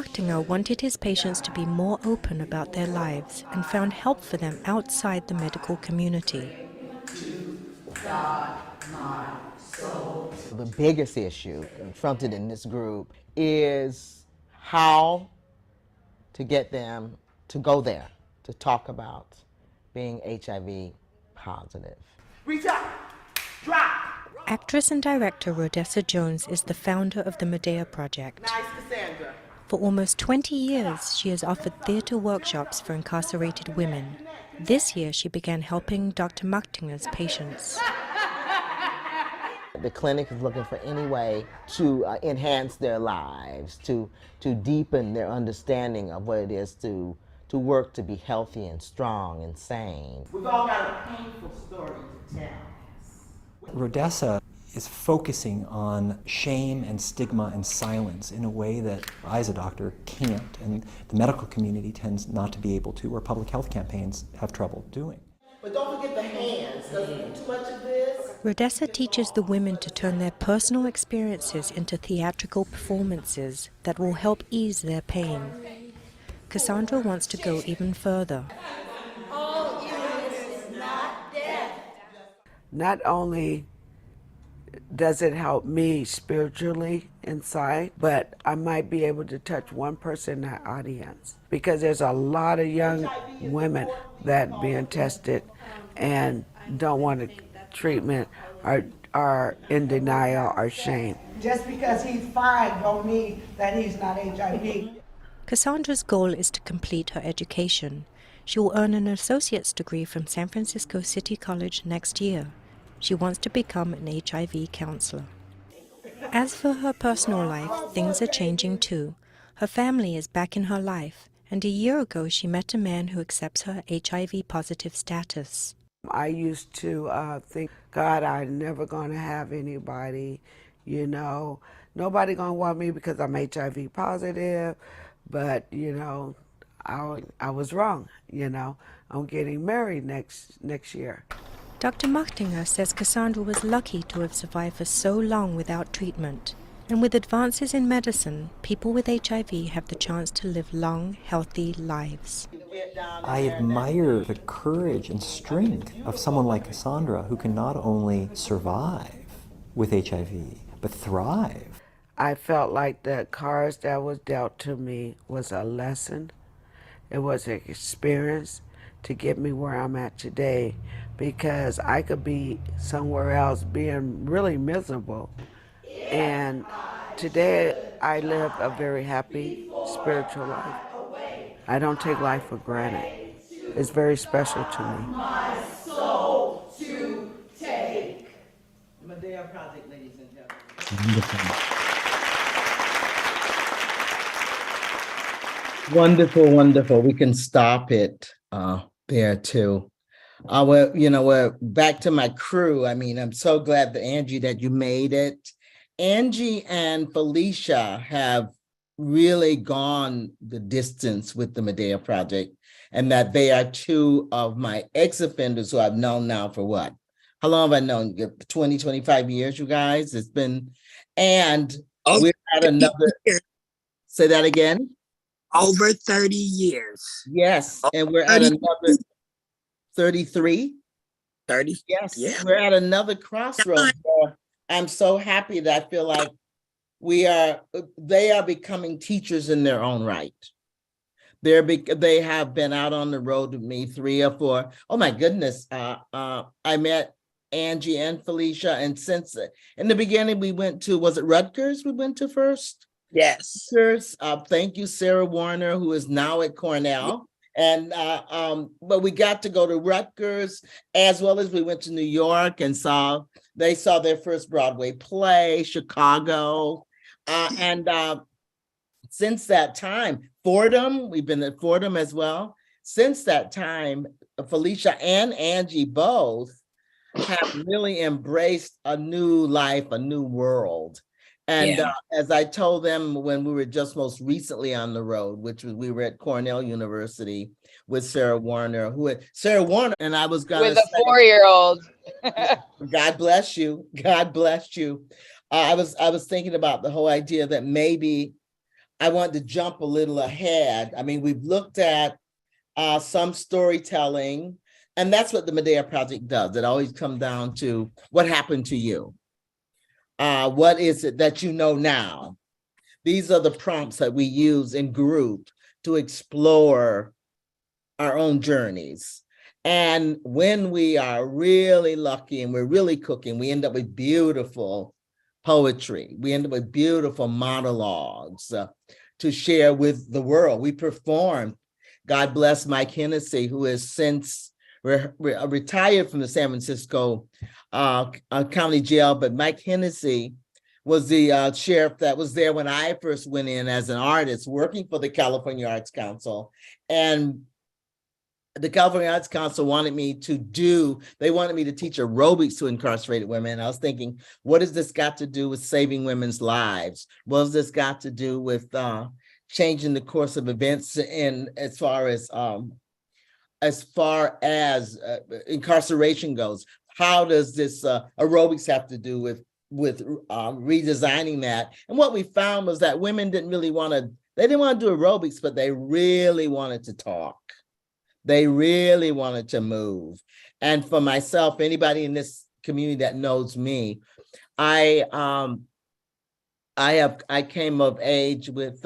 Martinger wanted his patients to be more open about their lives and found help for them outside the medical community. The biggest issue confronted in this group is how to get them to go there, to talk about being HIV positive. Reach out, drop. Actress and director Rhosessa Jones is the founder of the Medea Project. Nice, Cassandra. For almost 20 years, she has offered theatre workshops for incarcerated women. This year, she began helping Dr. Martinger's patients. The clinic is looking for any way to enhance their lives, to deepen their understanding of what it is to work to be healthy and strong and sane. We've all got a painful story to tell. Rhosessa is focusing on shame and stigma and silence in a way that I as a doctor can't, and the medical community tends not to be able to, or public health campaigns have trouble doing. But don't forget the hands. Doesn't do too much of this. Rhosessa teaches the women to turn their personal experiences into theatrical performances that will help ease their pain. Cassandra wants to go even further. All illness is not death. Not only does it help me spiritually inside, but I might be able to touch one person in that audience, because there's a lot of young women that being tested and don't want treatment, are in denial or shame. Just because he's fine don't mean that he's not HIV. Cassandra's goal is to complete her education. She will earn an associate's degree from San Francisco City College next year. She wants to become an HIV counselor. As for her personal life, things are changing too. Her family is back in her life, and a year ago she met a man who accepts her HIV positive status. I used to think, God, I'm never gonna have anybody, nobody gonna want me because I'm HIV positive, but I was wrong, I'm getting married next year. Dr. Martinger says Cassandra was lucky to have survived for so long without treatment. And with advances in medicine, people with HIV have the chance to live long, healthy lives. I admire the courage and strength of someone like Cassandra, who can not only survive with HIV, but thrive. I felt like the cards that was dealt to me was a lesson. It was an experience to get me where I'm at today, because I could be somewhere else being really miserable. And today I live a very happy spiritual life. I don't take life for granted. It's very special to me. My soul to take. Medea Project, ladies and gentlemen. Wonderful, wonderful. We can stop it there too. We're back to my crew. I mean, I'm so glad that Angie, that you made it. Angie and Felicia have really gone the distance with the Medea Project, and that they are two of my ex-offenders who I've known now for what? How long have I known? 20, 25 years, you guys? It's been, and we're at another, say that again? Over 30 years. Yes, and we're at another 33? 30? Yes, yeah. We're at another crossroads. I'm so happy that I feel like they are becoming teachers in their own right. They have been out on the road with me 3 or 4. Oh my goodness. I met Angie and Felicia, and since in the beginning we went to, was it Rutgers we went to first? Yes. Rutgers. Thank you, Sarah Warner, who is now at Cornell. And but we got to go to Rutgers, as well as we went to New York and they saw their first Broadway play, Chicago. And since that time, Fordham, we've been at Fordham as well. Since that time, Felicia and Angie both have really embraced a new life, a new world. And as I told them when we were just most recently on the road, which was, we were at Cornell University with Sarah Warner, and I was going to with a 4-year-old. God bless you. God bless you. I was thinking about the whole idea that maybe I wanted to jump a little ahead. I mean, we've looked at some storytelling, and that's what the Medea Project does. It always comes down to what happened to you. What is it that you know now? These are the prompts that we use in group to explore our own journeys. And when we are really lucky and we're really cooking, we end up with beautiful poetry. We end up with beautiful monologues to share with the world. We perform. God bless Mike Hennessy, who has since retired from the San Francisco County Jail, but Mike Hennessy was the sheriff that was there when I first went in as an artist working for the California Arts Council. And the California Arts Council wanted me to teach aerobics to incarcerated women. I was thinking, what has this got to do with saving women's lives? What has this got to do with changing the course of events in as far as incarceration goes? How does this aerobics have to do with redesigning that? And what we found was that women didn't want to do aerobics, but they really wanted to talk. They really wanted to move. And for myself, anybody in this community that knows me, I came of age with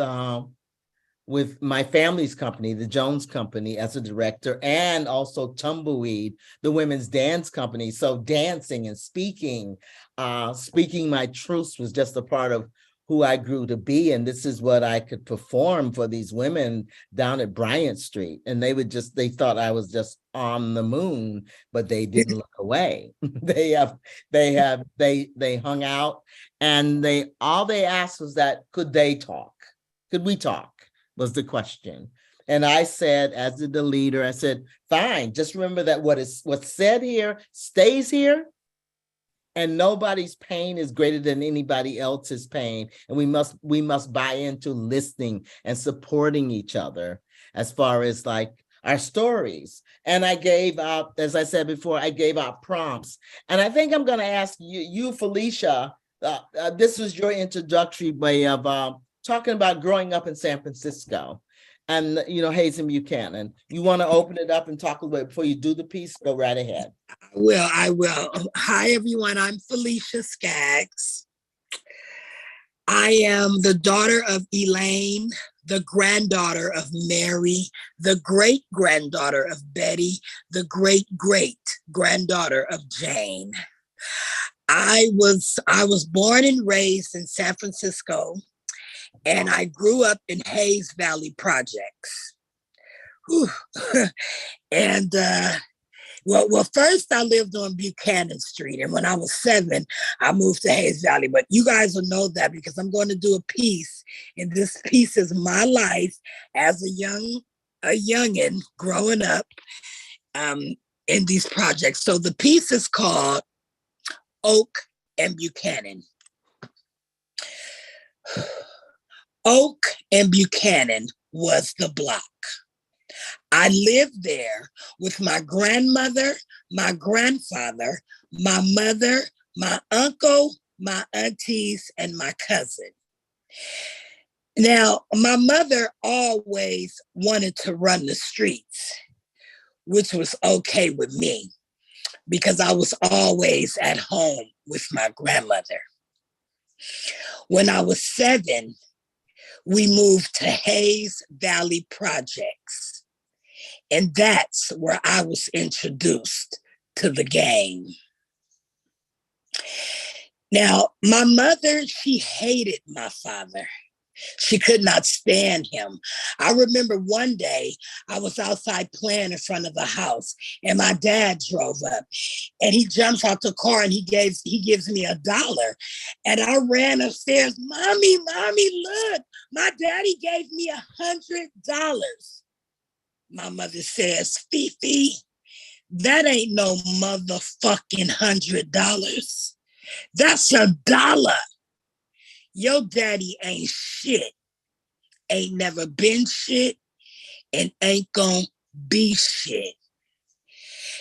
my family's company, the Jones Company, as a director, and also Tumbleweed, the women's dance company. So dancing and speaking my truths was just a part of who I grew to be. And this is what I could perform for these women down at Bryant Street. And they thought I was just on the moon, but they didn't look away. They hung out, and all they asked was that, could they talk? Could we talk? Was the question. And I said, as the leader, I said, fine, just remember that what's said here stays here, and nobody's pain is greater than anybody else's pain. And we must buy into listening and supporting each other as far as like our stories. And I gave out, as I said before, I gave out prompts. And I think I'm going to ask you, Felicia, this was your introductory way of talking about growing up in San Francisco and, Hazen Buchanan. You want to open it up and talk a little bit before you do the piece? Go right ahead. I will. Hi, everyone. I'm Felicia Skaggs. I am the daughter of Elaine, the granddaughter of Mary, the great-granddaughter of Betty, the great-great-granddaughter of Jane. I was born and raised in San Francisco, and I grew up in Hayes Valley Projects. And first I lived on Buchanan Street, and when I was 7, I moved to Hayes Valley. But you guys will know that because I'm going to do a piece, and this piece is my life as a youngin' growing up in these projects. So the piece is called Oak and Buchanan. Oak and Buchanan was the block. I lived there with my grandmother, my grandfather, my mother, my uncle, my aunties, and my cousin. Now, my mother always wanted to run the streets, which was okay with me because I was always at home with my grandmother. When I was 7, we moved to Hayes Valley Projects. And that's where I was introduced to the game. Now, my mother, she hated my father. She could not stand him. I remember one day I was outside playing in front of the house, and my dad drove up, and he jumps out the car and he gives me $1. And I ran upstairs, mommy, look, my daddy gave me $100. My mother says, Fifi, that ain't no motherfucking $100. That's $1. Your daddy ain't shit, ain't never been shit, and ain't gonna be shit.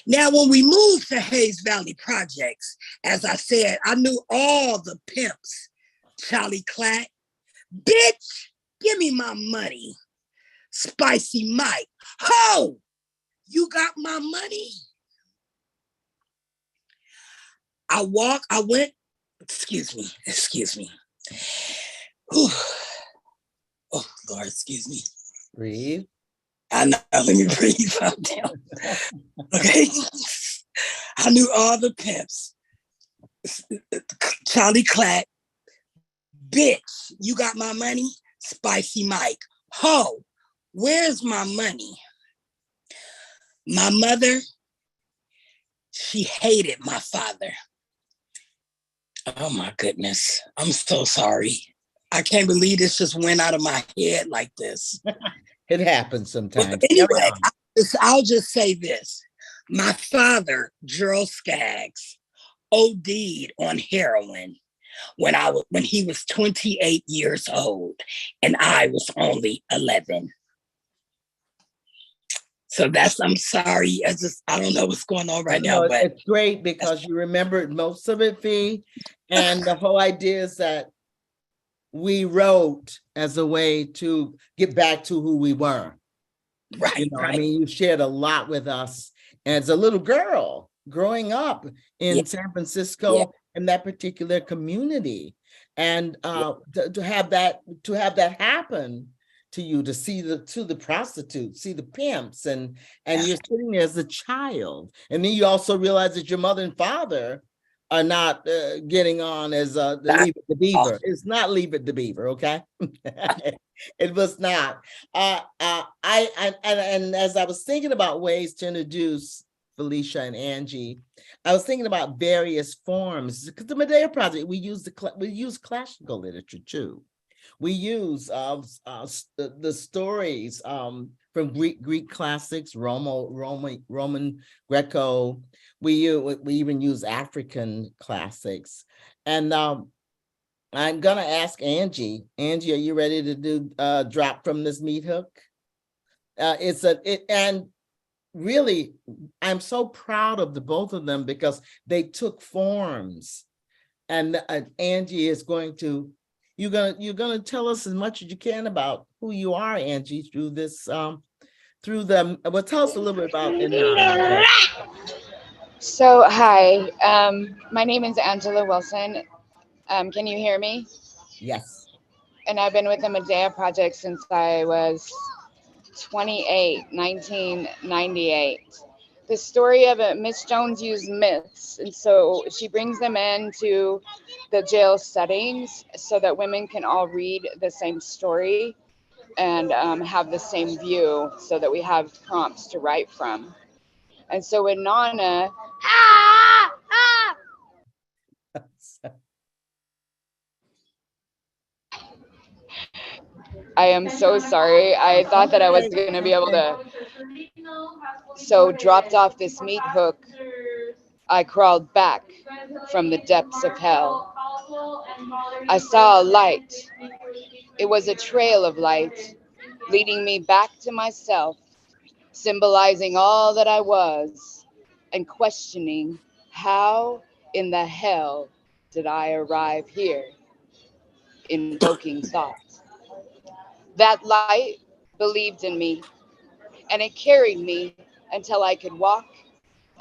Now, when we moved to Hayes Valley Projects, as I said, I knew all the pimps. Charlie Clack, bitch, Give me my money. Spicy Mike. Ho! You got my money? I went, excuse me. Whew. Oh, Lord, excuse me. Breathe. I know, let me breathe out down. Okay. I knew all the pimps. Charlie Clack. Bitch, you got my money? Spicy Mike. Ho, where's my money? My mother, she hated my father. Oh my goodness. I'm so sorry. I can't believe this just went out of my head like this. It happens sometimes. But anyway, I'll just say this. My father, Gerald Skaggs, OD'd on heroin when he was 28 years old and I was only 11. So I'm sorry. I don't know what's going on right now, but it's great because you remembered most of it, Fee. And the whole idea is that we wrote as a way to get back to who we were. Right, I mean, you shared a lot with us as a little girl growing up in San Francisco in that particular community. And to have that happen to you, to see the prostitutes, see the pimps, and you're sitting there as a child. And then you also realize that your mother and father are not getting on as the Leave It to Beaver. It's not Leave It to Beaver, okay? It was not. And as I was thinking about ways to introduce Felicia and Angie, I was thinking about various forms, because the Medea Project, we use classical literature too. We use the stories from Greek classics, Roman Greco. We even use African classics, and I'm gonna ask Angie. Angie, are you ready to do drop from this meat hook? And really, I'm so proud of the both of them because they took forms, and Angie is going to. You're gonna tell us as much as you can about who you are, Angie, through this well, tell us a little bit about it. So, hi, my name is Angela Wilson. Can you hear me? Yes. And I've been with the Medea Project since I was 28, 1998. The story of it, Miss Jones used myths, and so she brings them into the jail settings so that women can all read the same story and have the same view so that we have prompts to write from. And so with Nana, I am so sorry. I thought that I was going to be able to. So dropped off this meat hook, I crawled back from the depths of hell. I saw a light. It was a trail of light leading me back to myself, symbolizing all that I was and questioning how in the hell did I arrive here, invoking thought. That light believed in me, and it carried me until I could walk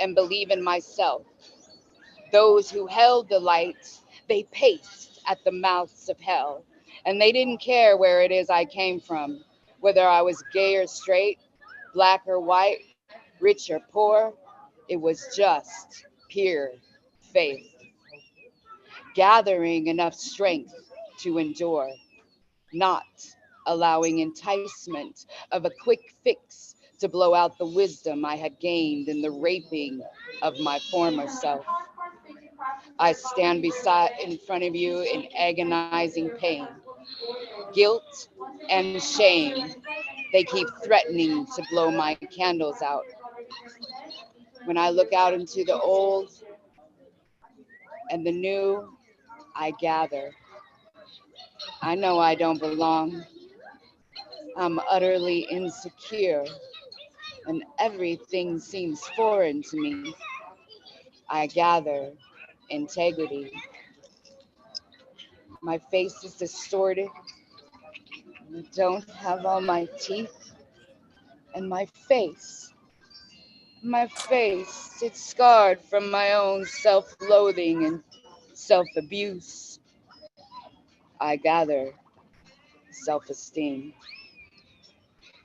and believe in myself. Those who held the light, they paced at the mouths of hell, and they didn't care where it is I came from, whether I was gay or straight, black or white, rich or poor. It was just pure faith, gathering enough strength to endure, not allowing enticement of a quick fix to blow out the wisdom I had gained in the raping of my former self. I stand beside in front of you in agonizing pain, guilt and shame. They keep threatening to blow my candles out. When I look out into the old and the new, I gather. I know I don't belong. I'm utterly insecure, and everything seems foreign to me. I gather integrity. My face is distorted, I don't have all my teeth, and my face. My face, it's scarred from my own self loathing and self abuse. I gather self esteem.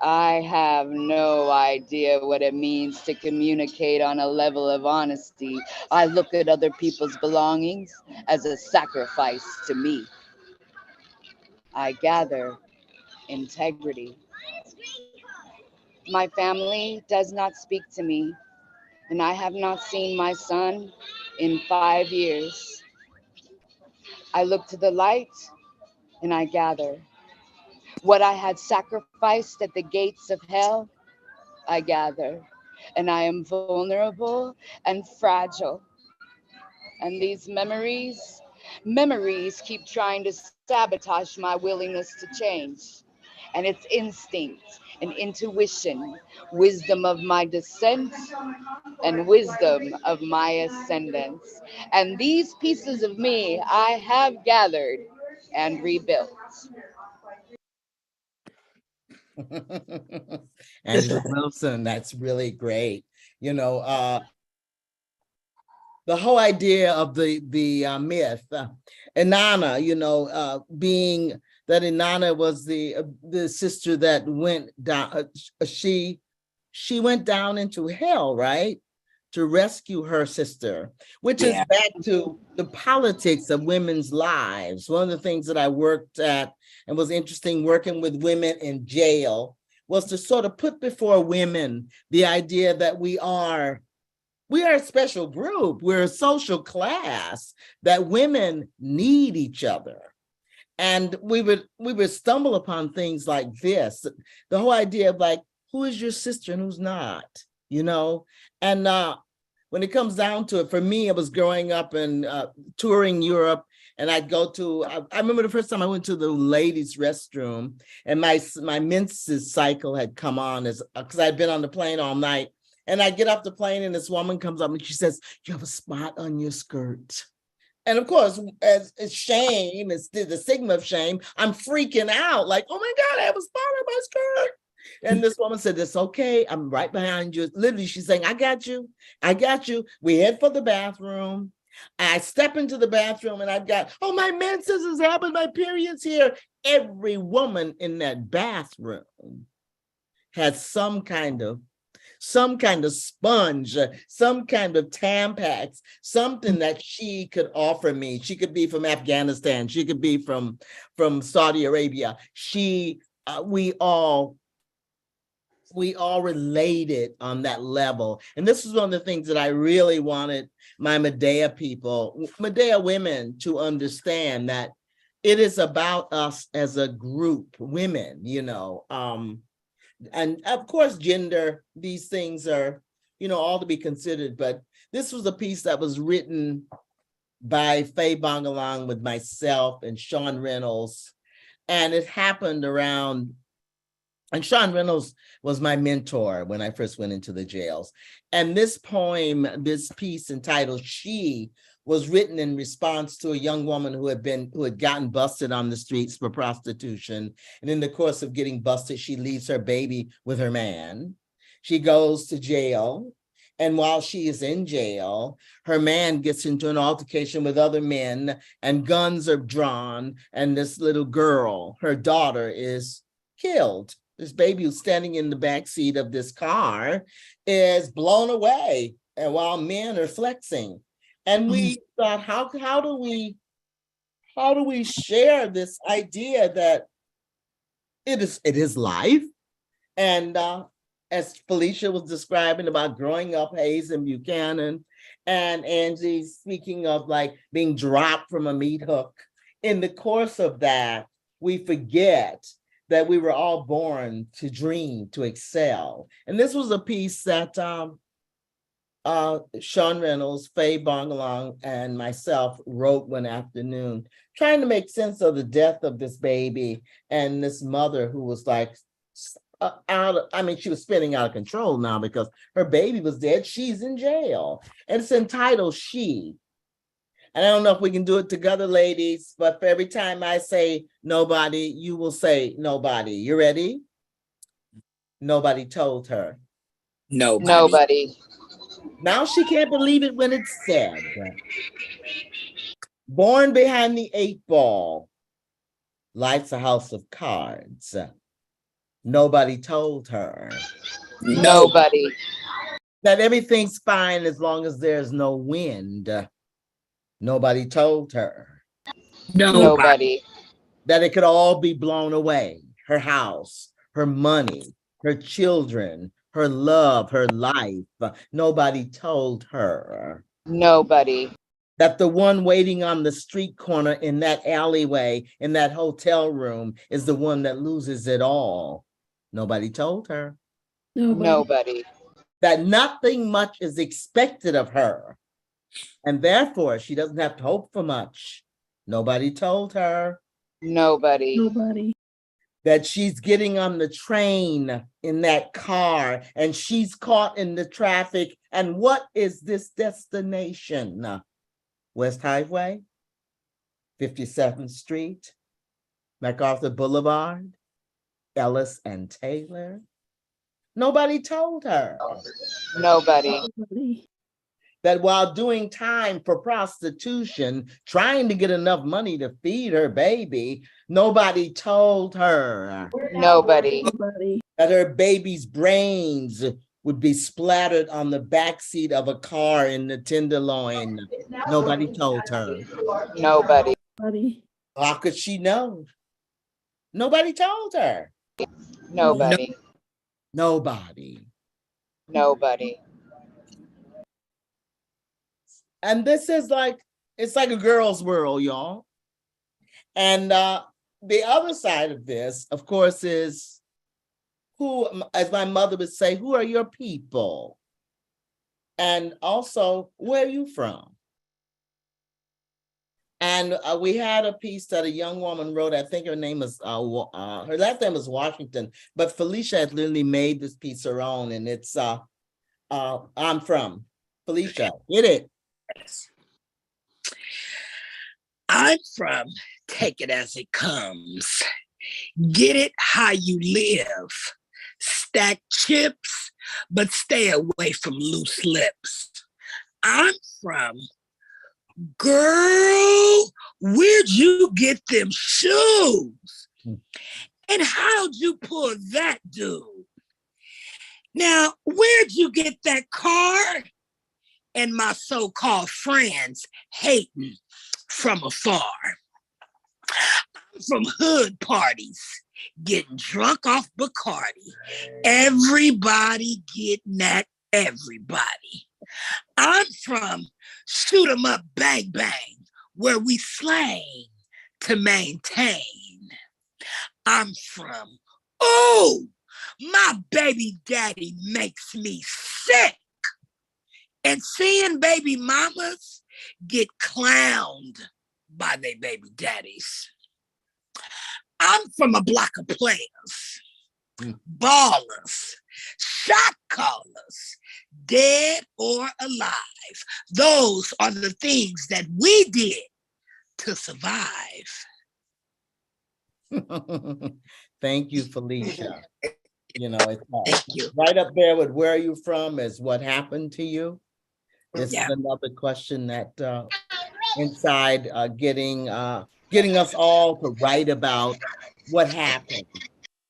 I have no idea what it means to communicate on a level of honesty. I look at other people's belongings as a sacrifice to me. I gather integrity. My family does not speak to me, and I have not seen my son in 5 years. I look to the light and I gather what I had sacrificed at the gates of hell. I gather, and I am vulnerable and fragile. And these memories keep trying to sabotage my willingness to change. And it's instinct and intuition, wisdom of my descent and wisdom of my ascendance. And these pieces of me I have gathered and rebuilt. Angela Wilson, that's really great. You know, the whole idea of the myth, Inanna, being that Inanna was the sister that went down. She went down into hell, right, to rescue her sister, which is back to the politics of women's lives. One of the things that I worked at and was interesting working with women in jail was to sort of put before women the idea that we are a special group. We're a social class, that women need each other. And we would stumble upon things like this, the whole idea of like, who is your sister and who's not, And when it comes down to it, for me, it was growing up and touring Europe. And I'd go to, I remember the first time I went to the ladies' restroom and my menses cycle had come on because I'd been on the plane all night. And I get off the plane and this woman comes up and she says, "You have a spot on your skirt." And of course, as shame, it's the stigma of shame, I'm freaking out like, oh my God, I have a spot on my skirt. And this woman said, "It's okay. I'm right behind you." Literally, she's saying, I got you. I got you. We head for the bathroom. I step into the bathroom and I've got, oh, my menses is happening. My period's here. Every woman in that bathroom had some kind of sponge, some kind of Tampax, something that she could offer me. She could be from Afghanistan. She could be from Saudi Arabia. We all related on that level. And this is one of the things that I really wanted my Medea women to understand, that it is about us as a group, women, and of course, gender, these things are, all to be considered. But this was a piece that was written by Faye Bongalong with myself and Sean Reynolds. And it happened around, and Sean Reynolds was my mentor when I first went into the jails. And this poem, this piece entitled "She," was written in response to a young woman who had gotten busted on the streets for prostitution. And in the course of getting busted, she leaves her baby with her man. She goes to jail. And while she is in jail, her man gets into an altercation with other men and guns are drawn. And this little girl, her daughter, is killed. This baby who's standing in the back seat of this car is blown away, and while men are flexing. And we thought, how do we share this idea that it is life? And as Felicia was describing about growing up Hayes and Buchanan, and Angie speaking of like being dropped from a meat hook, in the course of that, we forget that we were all born to dream, to excel. And this was a piece that Sean Reynolds, Faye Bongalong, and myself wrote one afternoon, trying to make sense of the death of this baby and this mother who was like she was spinning out of control now because her baby was dead. She's in jail. And it's entitled "She." And I don't know if we can do it together, ladies, but for every time I say nobody, you will say nobody. You ready? Nobody told her. Nobody. Nobody. Now she can't believe it when it's said. Born behind the 8 ball, life's a house of cards. Nobody told her Nobody. that everything's fine as long as there's no wind. Nobody told her Nobody. that it could all be blown away. Her house, her money, her children, her love, her life. Nobody told her Nobody. that the one waiting on the street corner in that alleyway, in that hotel room, is the one that loses it all. Nobody told her Nobody. that nothing much is expected of her, and therefore she doesn't have to hope for much. Nobody told her Nobody. that she's getting on the train in that car and she's caught in the traffic. And what is this destination? West Highway, 57th Street, MacArthur Boulevard, Ellis and Taylor. Nobody told her Nobody. that while doing time for prostitution, trying to get enough money to feed her baby, nobody told her Nobody. that her baby's brains would be splattered on the backseat of a car in the Tenderloin. Nobody told her. Nobody. How could she know? Nobody told her. Nobody. Nobody. Nobody. And this is like, it's like a girl's world, y'all. And the other side of this, of course, is who, as my mother would say, who are your people? And also, where are you from? And we had a piece that a young woman wrote. I think her name is, her last name is Washington, but Felicia had literally made this piece her own. And it's, I'm from. Felicia, get it. I'm from take it as it comes. Get it how you live. Stack chips, but stay away from loose lips. I'm from, girl, where'd you get them shoes? And how'd you pull that dude? Now, where'd you get that car? And my so-called friends hating from afar. I'm from hood parties, getting drunk off Bacardi. Everybody getting at everybody. I'm from shoot 'em up, bang, bang, where we slang to maintain. I'm from, oh, my baby daddy makes me sick. And seeing baby mamas get clowned by their baby daddies. I'm from a block of players, ballers, shot callers, dead or alive. Those are the things that we did to survive. Thank you, Felicia. You know, it's Thank you. right up there with where are you from is what happened to you. This Yeah. is another question that inside getting us all to write about what happened.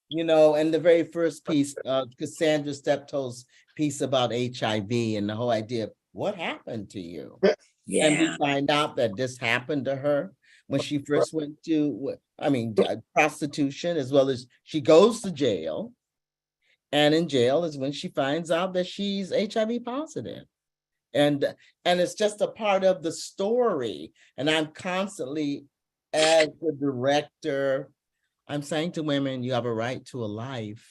You know, and the very first piece, Cassandra Steptoe's piece about HIV and the whole idea of what happened to you. Yeah. And we find out that this happened to her when she first went to, prostitution, as well as she goes to jail. And in jail is when she finds out that she's HIV positive. And it's just a part of the story. And I'm constantly, as the director, I'm saying to women, you have a right to a life.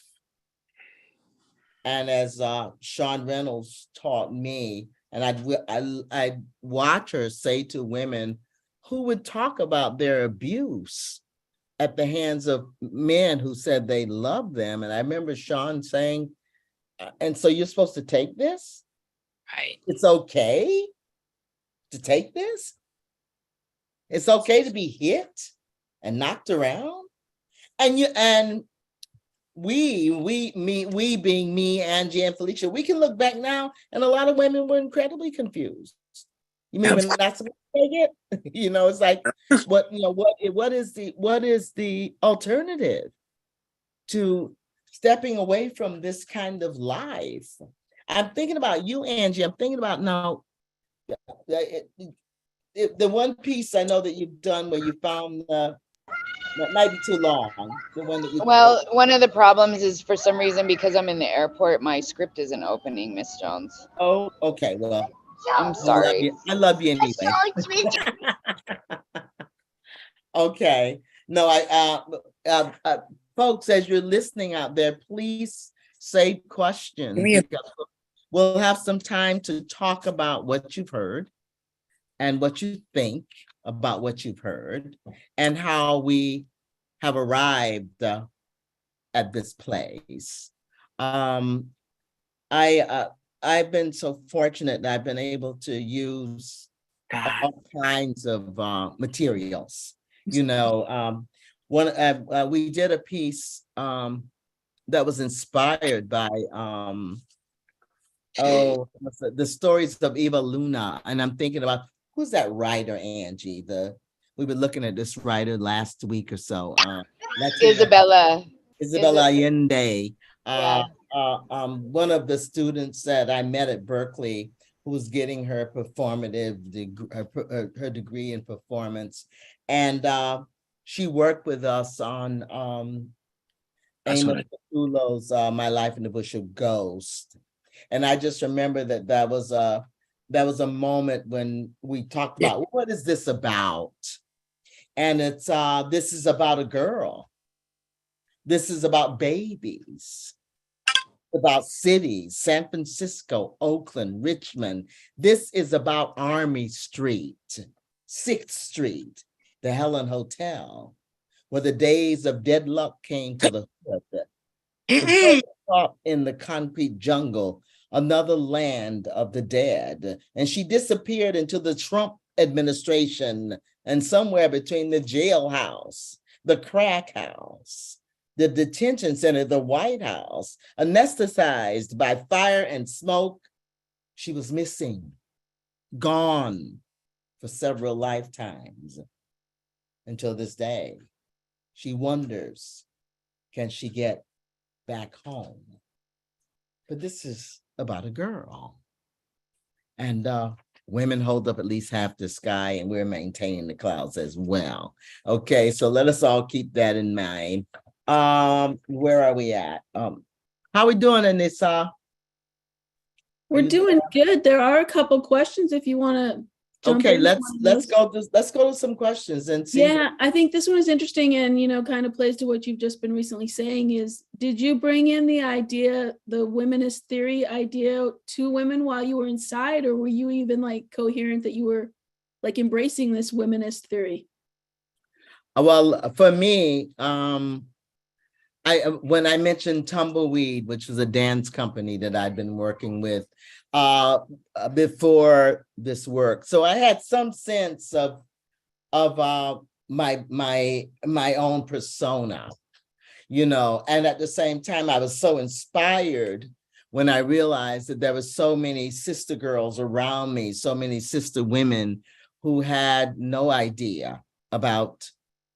And as Sean Reynolds taught me, and I'd watch her say to women who would talk about their abuse at the hands of men who said they loved them. And I remember Sean saying, and so you're supposed to take this? Right. It's okay to take this? It's okay to be hit and knocked around. And we being me, Angie, and Felicia, we can look back now, and a lot of women were incredibly confused. You mean we're not supposed to take it? It's like, what is the alternative to stepping away from this kind of life? I'm thinking about you, Angie. I'm thinking about now, the one piece I know that you've done where you found that might be too long. The one that you Well, one of the problems is for some reason, because I'm in the airport, my script isn't opening, Miss Jones. Oh, okay. Well, I'm sorry. I love you anyway. Okay. No, folks, as you're listening out there, please save questions, because we'll have some time to talk about what you've heard and what you think about what you've heard and how we have arrived at this place. I've been so fortunate that I've been able to use all kinds of materials. We did a piece that was inspired by the stories of Eva Luna, and I'm thinking about who's that writer, Angie? We were looking at this writer last week or so. Isabella Allende. Yeah. One of the students that I met at Berkeley, who was getting her her degree in performance, and she worked with us on Amos Petullo's My Life in the Bush of Ghost. And I just remember that was a moment when we talked about what is this about? And it's this is about a girl. This is about babies, about cities, San Francisco, Oakland, Richmond. This is about Army Street, 6th Street, the Helen Hotel, where the days of deadluck came to the hood. In the concrete jungle, another land of the dead. And she disappeared into the Trump administration and somewhere between the jailhouse, the crack house, the detention center, the White House, anesthetized by fire and smoke. She was missing, gone for several lifetimes until this day. She wonders, can she get back home? But this is about a girl. And women hold up at least half the sky, and we're maintaining the clouds as well. Okay, so let us all keep that in mind. Where are we at? How are we doing, Anissa? We're doing good. There are a couple questions if you want to jump in. Let's go to some questions and see. Yeah, I think this one is interesting and kind of plays to what you've just been recently saying is, did you bring in the idea, the womanist theory idea to women while you were inside, or were you even coherent that you were embracing this womanist theory? Well, for me, when I mentioned Tumbleweed, which was a dance company that I'd been working with before this work, so I had some sense of my own persona, and at the same time, I was so inspired when I realized that there were so many sister girls around me, so many sister women who had no idea about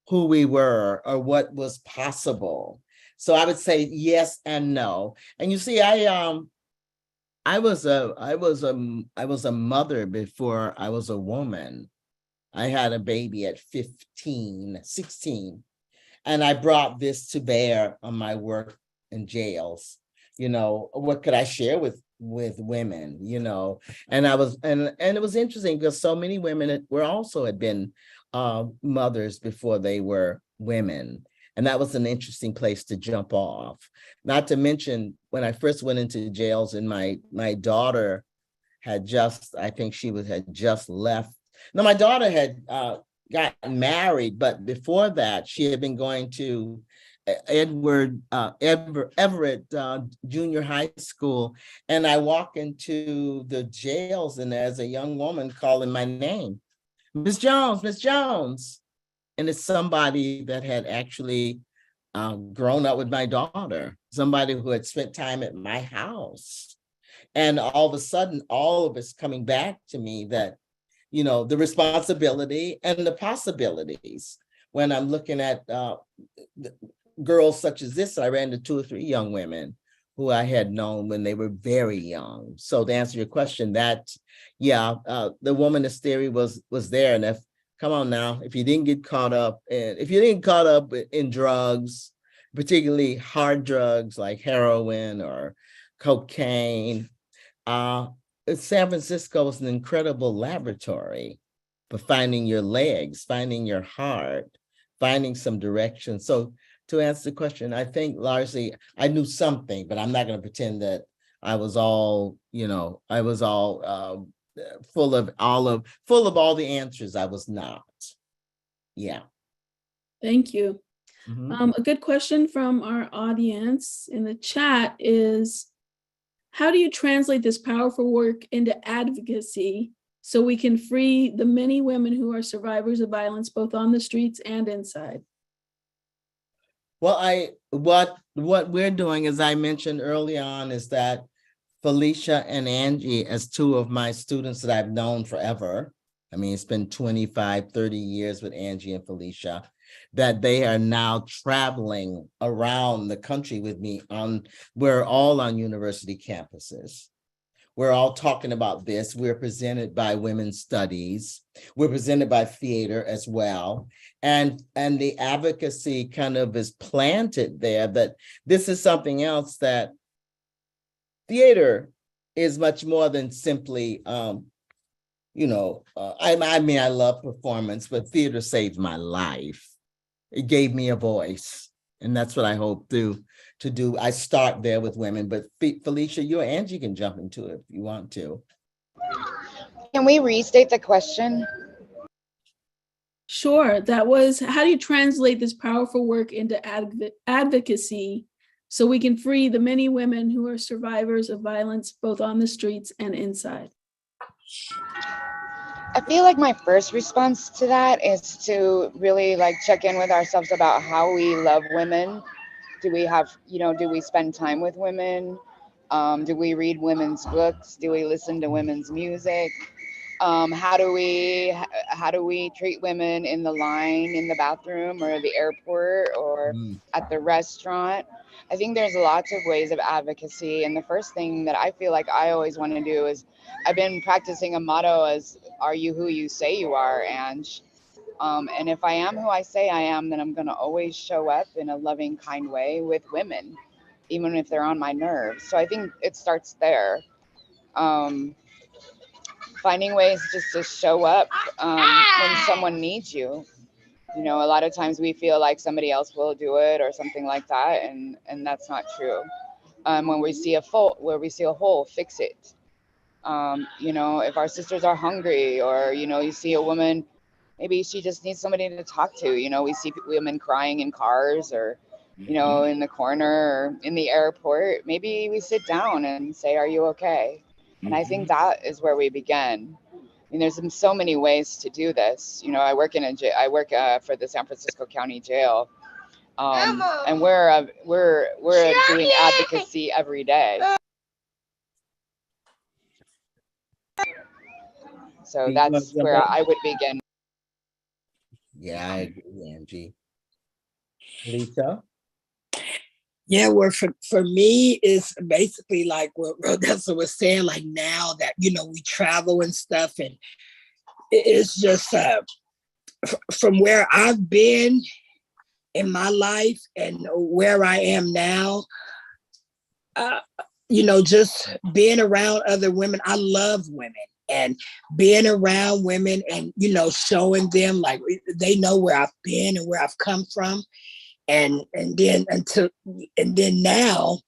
who we were or what was possible. So I would say yes and no. And you see, I was a mother before I was a woman. I had a baby at 16, and I brought this to bear on my work in jails. What could I share with women? And it was interesting because so many women had been mothers before they were women. And that was an interesting place to jump off. Not to mention, when I first went into jails, and my daughter had just left. No, my daughter had gotten married, but before that, she had been going to Everett Junior High School. And I walk into the jails, and there's a young woman calling my name. Miss Jones, Miss Jones. And it's somebody that had actually grown up with my daughter, somebody who had spent time at my house. And all of a sudden, all of it's coming back to me that, you know, the responsibility and the possibilities. When I'm looking at girls such as this, I ran into 2 or 3 young women who I had known when they were very young. So to answer your question, that, yeah, the womanist theory was there. And if, come on now, if you didn't get caught up, and if you didn't caught up in drugs, particularly hard drugs like heroin or cocaine, San Francisco is an incredible laboratory for finding your legs, finding your heart, finding some direction. So to answer the question, I think largely I knew something, but I'm not going to pretend that I was all, you know, I was all full of all the answers. I was not. Yeah. Thank you. Mm-hmm. A good question from our audience in the chat is, how do you translate this powerful work into advocacy so we can free the many women who are survivors of violence, both on the streets and inside? Well, what we're doing, as I mentioned early on, is that Felicia and Angie, as 2 of my students that I've known forever, I mean, it's been 25, 30 years with Angie and Felicia, that they are now traveling around the country with me we're all on university campuses. We're all talking about this. We're presented by Women's Studies. We're presented by theater as well. And the advocacy kind of is planted there that this is something else, that theater is much more than simply, you know, I mean, I love performance, but theater saved my life. It gave me a voice. And that's what I hope to do. I start there with women, but Felicia, you or Angie can jump into it if you want to. Can we restate the question? Sure. That was, how do you translate this powerful work into advocacy so we can free the many women who are survivors of violence, both on the streets and inside? I feel like my first response to that is to really like check in with ourselves about how we love women. Do we have, you know, do we spend time with women? Do we read women's books? Do we listen to women's music? How do we treat women in the line in the bathroom or the airport or at the restaurant? I think there's lots of ways of advocacy. And the first thing that I feel like I always want to do is, I've been practicing a motto as, are you who you say you are, Ange? And if I am who I say I am, then I'm going to always show up in a loving, kind way with women, even if they're on my nerves. So I think it starts there. Finding ways just to show up when someone needs you. You know, a lot of times we feel like somebody else will do it or something like that, and that's not true. When we see a fault, where we see a hole, fix it. You know, if our sisters are hungry, or, you know, you see a woman, maybe she just needs somebody to talk to. You know, we see women crying in cars, or, you know, in the corner, or in the airport. Maybe we sit down and say, are you okay? And I think that is where we begin. I mean, there's so many ways to do this. You know, I work for the San Francisco County Jail, and we're doing advocacy every day. So that's where I would begin. Yeah, I agree, Angie. Lisa? Yeah, well, for me, it's basically like what Rhosessa was saying, like now that, you know, we travel and stuff, and it's just from where I've been in my life and where I am now, you know, just being around other women. I love women, and being around women and, you know, showing them like they know where I've been and where I've come from. And then now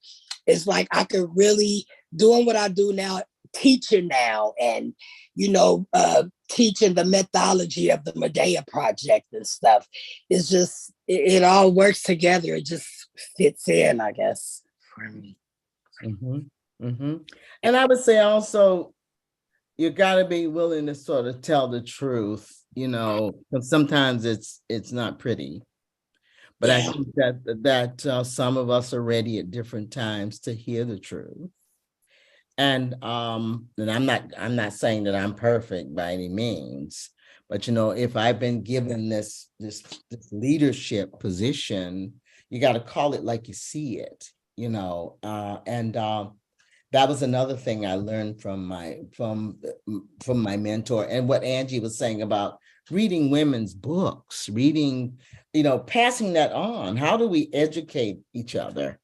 it's like I could really doing what I do now, teaching now, and, you know, teaching the mythology of the Medea Project and stuff. It's just, it all works together. It just fits in, I guess, for me. And I would say also, you got to be willing to sort of tell the truth, because sometimes it's not pretty. But I Yeah. think that some of us are ready at different times to hear the truth. And I'm not saying that I'm perfect by any means, but if I've been given this leadership position, you got to call it like you see it, and that was another thing I learned from my mentor, and what Angie was saying about reading women's books, passing that on. How do we educate each other?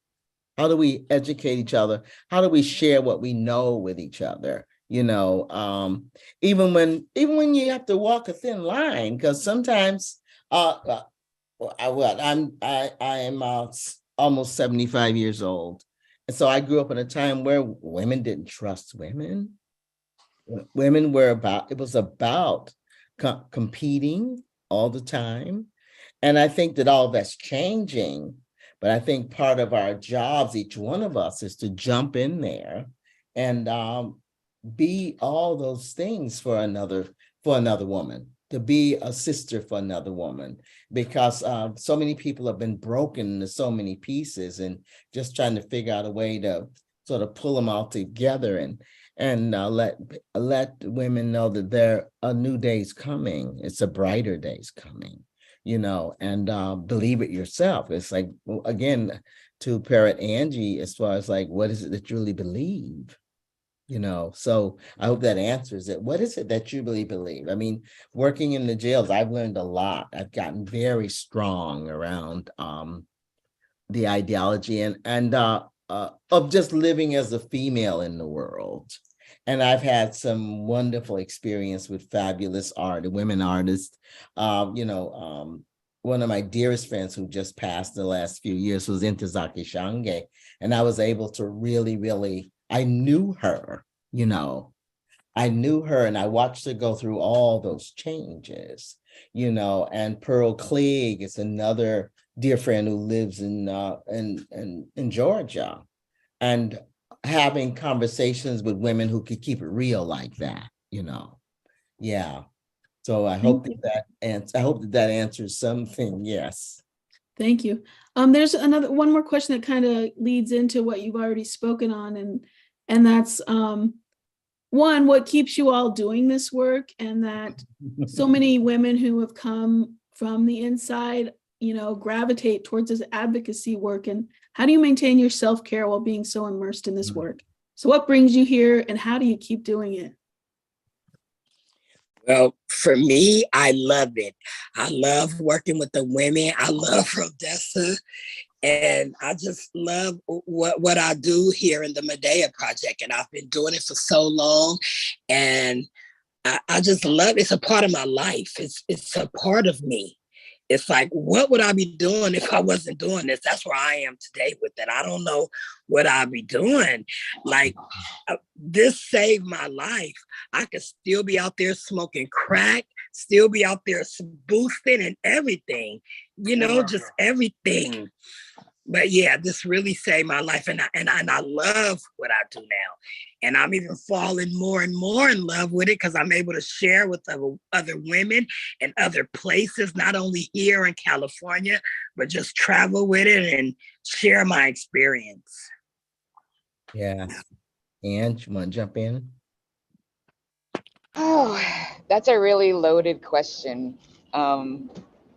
How do we educate each other? How do we share what we know with each other? Even when you have to walk a thin line, because sometimes I am almost 75 years old. And so I grew up in a time where women didn't trust women. Women were it was about competing all the time. And I think that all that's changing. But I think part of our jobs, each one of us, is to jump in there and be all those things for another woman, to be a sister for another woman, because so many people have been broken into so many pieces, and just trying to figure out a way to sort of pull them all together and let women know that a new day's coming. It's a brighter day's coming, and believe it yourself. It's like, again, to parrot Angie, as far as like, what is it that you really believe? So I hope that answers it. What is it that you really believe? I mean, working in the jails, I've learned a lot. I've gotten very strong around the ideology and of just living as a female in the world. And I've had some wonderful experience with fabulous women artists. One of my dearest friends who just passed the last few years was Ntozake Shange. And I was able to really, I knew her, and I watched her go through all those changes, and Pearl Cleage is another dear friend who lives in Georgia, and having conversations with women who could keep it real like that, Yeah. So I hope that answers something. Yes. Thank you. There's one more question that kind of leads into what you've already spoken on, and that's one, what keeps you all doing this work, and that so many women who have come from the inside, gravitate towards this advocacy work, and how do you maintain your self-care while being so immersed in this work? So what brings you here, and how do you keep doing it? Well, for me, I love it. I love working with the women. I love Rhosessa. And I just love what I do here in the Medea Project. And I've been doing it for so long. And I just love it. It's a part of my life. It's a part of me. It's like, what would I be doing if I wasn't doing this? That's where I am today with it. I don't know what I'd be doing. Like, this saved my life. I could still be out there smoking crack, still be out there boosting and everything, just everything. But yeah, this really saved my life, and I love what I do now, and I'm even falling more and more in love with it because I'm able to share with other women in other places, not only here in California, but just travel with it and share my experience. Yeah, and you want to jump in? Oh, that's a really loaded question.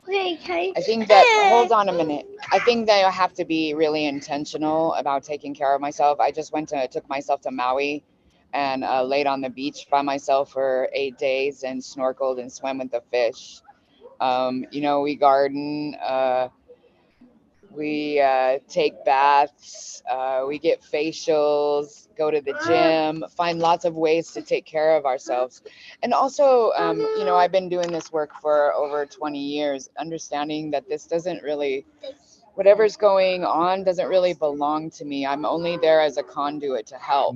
I think that, hold on a minute. I think that I have to be really intentional about taking care of myself. I just took myself to Maui and laid on the beach by myself for 8 days and snorkeled and swam with the fish. We garden, we take baths, we get facials, go to the gym, find lots of ways to take care of ourselves. And also, I've been doing this work for over 20 years, understanding that this doesn't really, whatever's going on doesn't really belong to me. I'm only there as a conduit to help.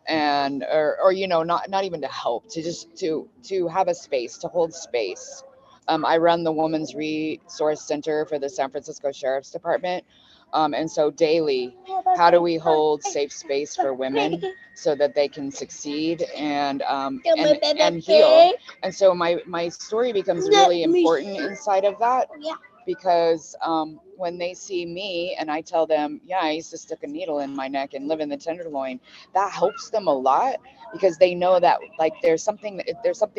And not even to help, to just to have a space, to hold space. I run the Women's Resource Center for the San Francisco Sheriff's Department. And so daily, how do we hold safe space for women so that they can succeed and heal? And so my story becomes really important inside of that, because when they see me and I tell them, yeah, I used to stick a needle in my neck and live in the tenderloin, that helps them a lot, because they know that like there's something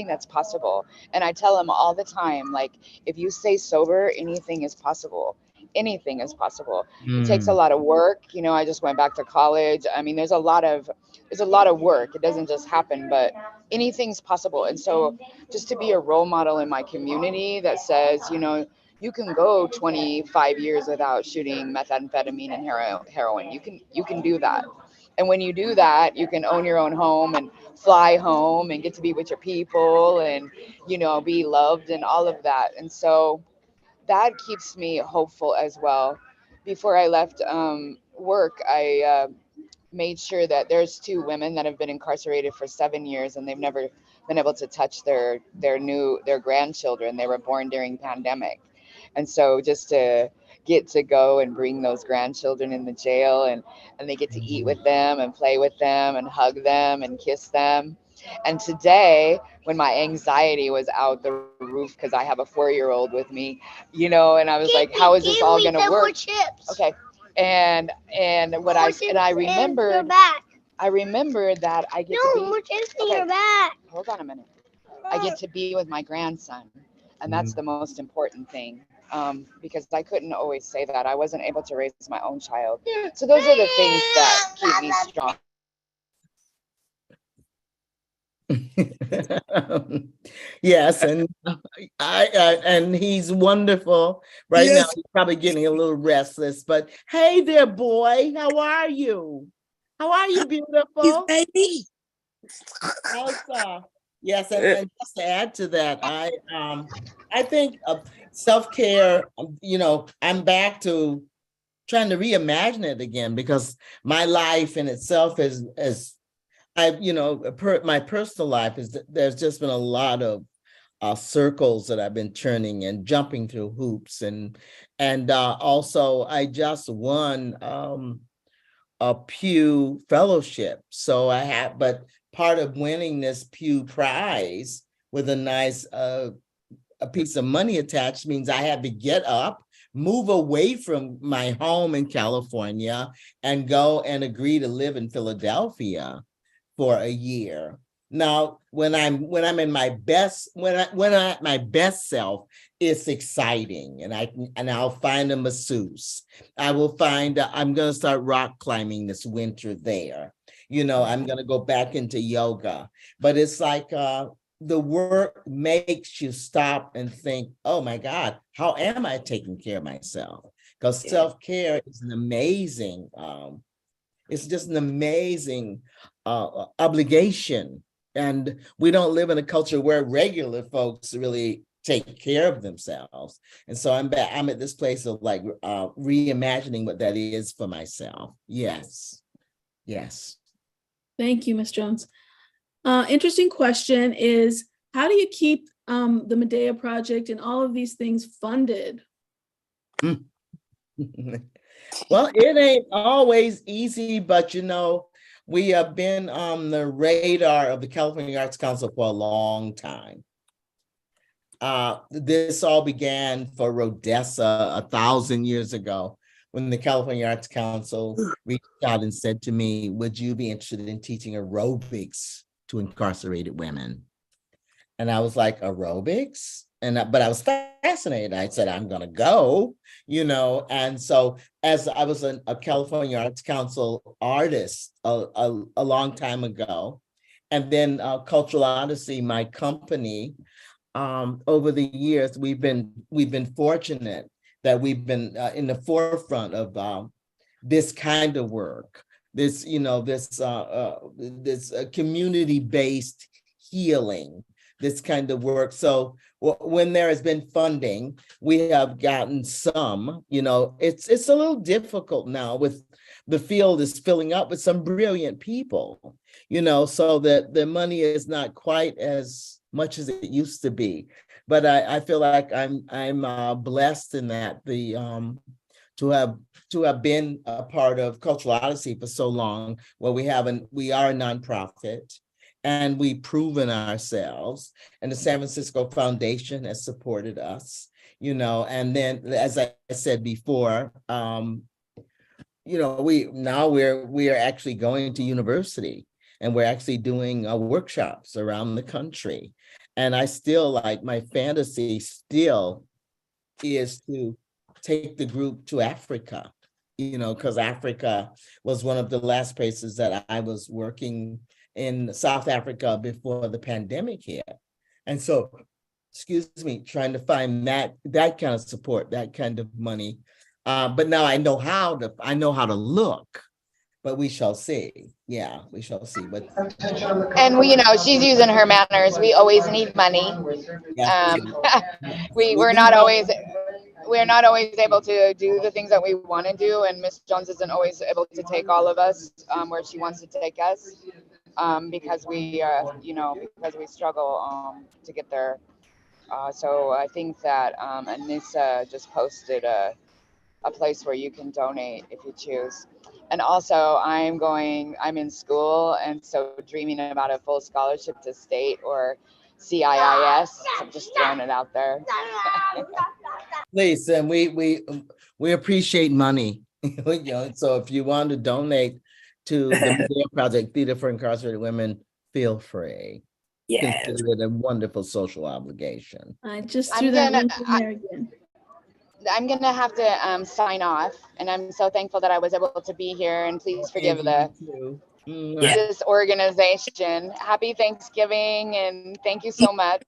that's possible. And I tell them all the time, like, if you stay sober, anything is possible. Anything is possible. It takes a lot of work. You know, I just went back to college. I mean, there's a lot of work. It doesn't just happen, but anything's possible. And so just to be a role model in my community that says, you know, you can go 25 years without shooting methamphetamine and heroin. You can do that. And when you do that, you can own your own home and fly home and get to be with your people and, you know, be loved and all of that. And so that keeps me hopeful as well. Before I left work, I made sure that there's 2 women that have been incarcerated for 7 years and they've never been able to touch their grandchildren. They were born during pandemic. And so just to get to go and bring those grandchildren in the jail, and they get to eat with them and play with them and hug them and kiss them. And today, when my anxiety was out the roof because I have a 4-year-old with me, you know, and I was like, how is this all going to work? Okay. And what I remembered that I get to be, okay, hold on a minute. I get to be with my grandson, and that's the most important thing. Because I couldn't always say that. I wasn't able to raise my own child. So those are the things that keep me strong. Yes, and and he's wonderful. Right now, he's probably getting a little restless, but hey there, boy, how are you? How are you, beautiful? Baby. Yes, and just to add to that, I think self-care, you know, I'm back to trying to reimagine it again, because my life in itself is my personal life is, there's just been a lot of circles that I've been turning and jumping through hoops, and also I just won a Pew Fellowship. So but part of winning this Pew Prize with a nice a piece of money attached means I had to get up, move away from my home in California, and go and agree to live in Philadelphia for a year. Now, when I'm in my best, when I'm at my best self, it's exciting, and I'll find a masseuse. I'm going to start rock climbing this winter there. You know, I'm going to go back into yoga, but it's like the work makes you stop and think, oh my God, how am I taking care of myself? Because self-care is an amazing, it's just an amazing obligation. And we don't live in a culture where regular folks really take care of themselves. And so I'm at this place of like reimagining what that is for myself. Yes. Thank you, Ms. Jones. Interesting question is, how do you keep the Medea Project and all of these things funded? Well, it ain't always easy, but you know, we have been on the radar of the California Arts Council for a long time. This all began for Rhosessa 1,000 years ago, when the California Arts Council reached out and said to me, would you be interested in teaching aerobics to incarcerated women? And I was like, aerobics? But I was fascinated. I said, I'm going to go, you know. And so as I was a California Arts Council artist a long time ago, and then Cultural Odyssey, my company, over the years, we've been fortunate that we've been in the forefront of this kind of work, this, you know, this community-based healing, this kind of work. So when there has been funding, we have gotten some, you know, it's a little difficult now with the field is filling up with some brilliant people, you know, so that the money is not quite as much as it used to be. But I feel like I'm blessed in that to to have been a part of Cultural Odyssey for so long, where we are a nonprofit and we've proven ourselves, and the San Francisco Foundation has supported us, and then, as I said before, we are actually going to university, and we're actually doing workshops around the country. And I still, like, my fantasy still is to take the group to Africa, because Africa was one of the last places that I was working in, South Africa, before the pandemic hit. And so, trying to find that kind of support, that kind of money. But now I know how to look, but we shall see. Yeah, we shall see. But And she's using her manners. We always need money. yes, We're not always able to do the things that we want to do, and Miss Jones isn't always able to take all of us where she wants to take us, because we struggle to get there. So I think that Anissa just posted a place where you can donate if you choose. And also I'm in school, and so dreaming about a full scholarship to state or CIIS. So I'm just throwing it out there. Please, and we appreciate money. So if you want to donate to the Medea Project, Theater for Incarcerated Women, feel free. Yes. Consider it a wonderful social obligation. I just threw that link in there again. I'm gonna have to sign off, and I'm so thankful that I was able to be here. And please forgive this organization. Happy Thanksgiving, and thank you so much.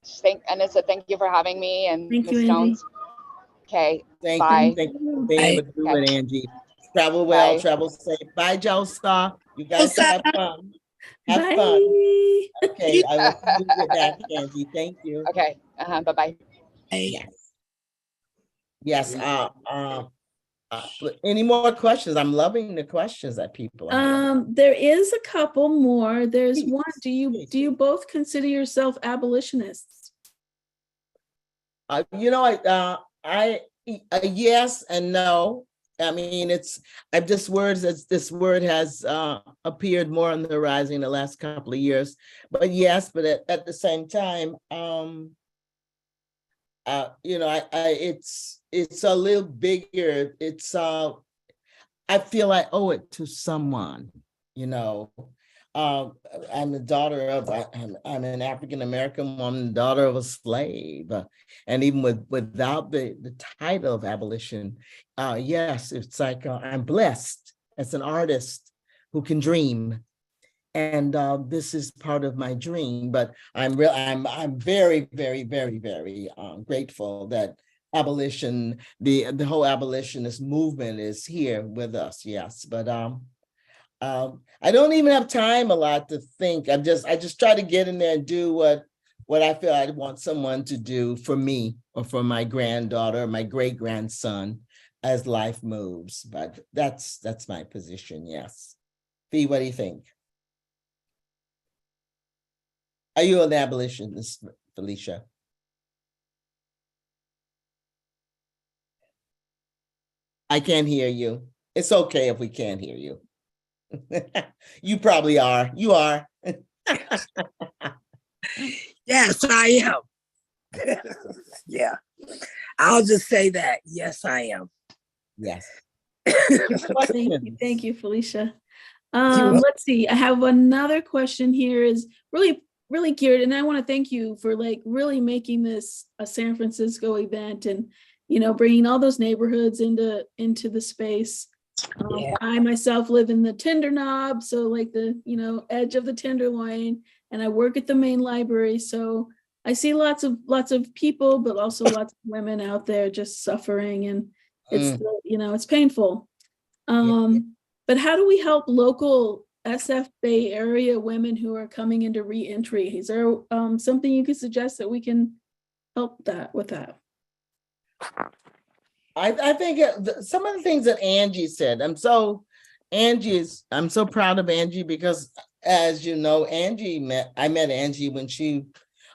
Anissa, thank you for having me, and Ms. Jones. Okay, bye. Thank you for being able to do it, Angie. Travel well, travel safe. Bye, Josa. You guys have fun. Have fun. Okay, I will see you get back, Angie. Thank you. Okay. Bye-bye. Yes. Any more questions? I'm loving the questions that people have. There is a couple more. There's one. Do you both consider yourself abolitionists? Yes and no. I mean, this word has appeared more on the horizon in the last couple of years. But yes, but at the same time, it's a little bigger. I feel I owe it to someone, I'm the daughter of, I'm an African-American woman, daughter of a slave. And even without the title of abolition, yes, it's like I'm blessed as an artist who can dream. And this is part of my dream, but I'm very, very, very, very grateful that abolition, the whole abolitionist movement is here with us. Yes, but I don't even have time a lot to think. I just try to get in there and do what I feel I want someone to do for me or for my granddaughter, or my great grandson as life moves. But that's my position. Yes. Fee, what do you think? Are you an abolitionist, Felicia? I can't hear you. It's okay if we can't hear you. You probably are. You are. Yes, I am. Yeah. I'll just say that. Yes, I am. Yes. Thank you, Felicia. Let's see. I have another question here. Is really geared, and I want to thank you for really making this a San Francisco event, and bringing all those neighborhoods into the space. I myself live in the Tender Knob, so the edge of the Tenderloin, and I work at the main library, so I see lots of people, but also lots of women out there just suffering, and it's painful. But how do we help local SF Bay Area women who are coming into reentry? Is there something you could suggest that we can help with that? I think some of the things that Angie said, I'm so proud of Angie, because as you know, I met Angie when she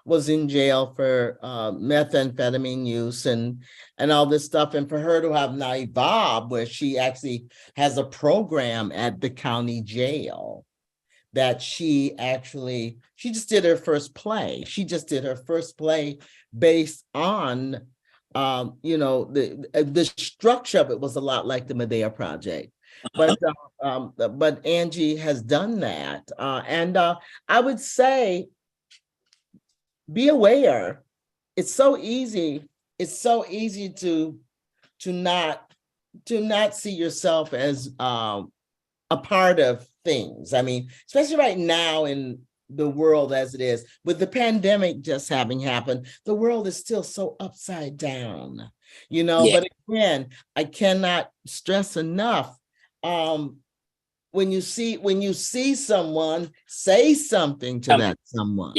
was in jail for methamphetamine use and all this stuff. And for her to have now evolved where she actually has a program at the county jail that she just did her first play. She just did her first play based on, the structure of it was a lot like the Medea Project. But Angie has done that. And I would say, be aware. It's so easy. It's so easy to not see yourself as a part of things. I mean, especially right now in the world as it is, with the pandemic just having happened, the world is still so upside down, But again, I cannot stress enough. When you see someone, say something to that someone.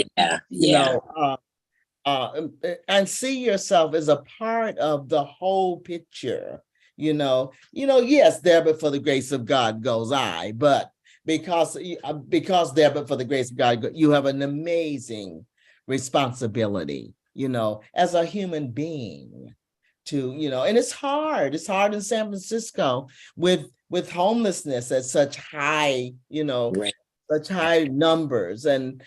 And see yourself as a part of the whole picture. Yes, there but for the grace of God goes I, but because there but for the grace of God, you have an amazing responsibility, as a human being to, and it's hard in San Francisco with homelessness at such high, such high numbers. And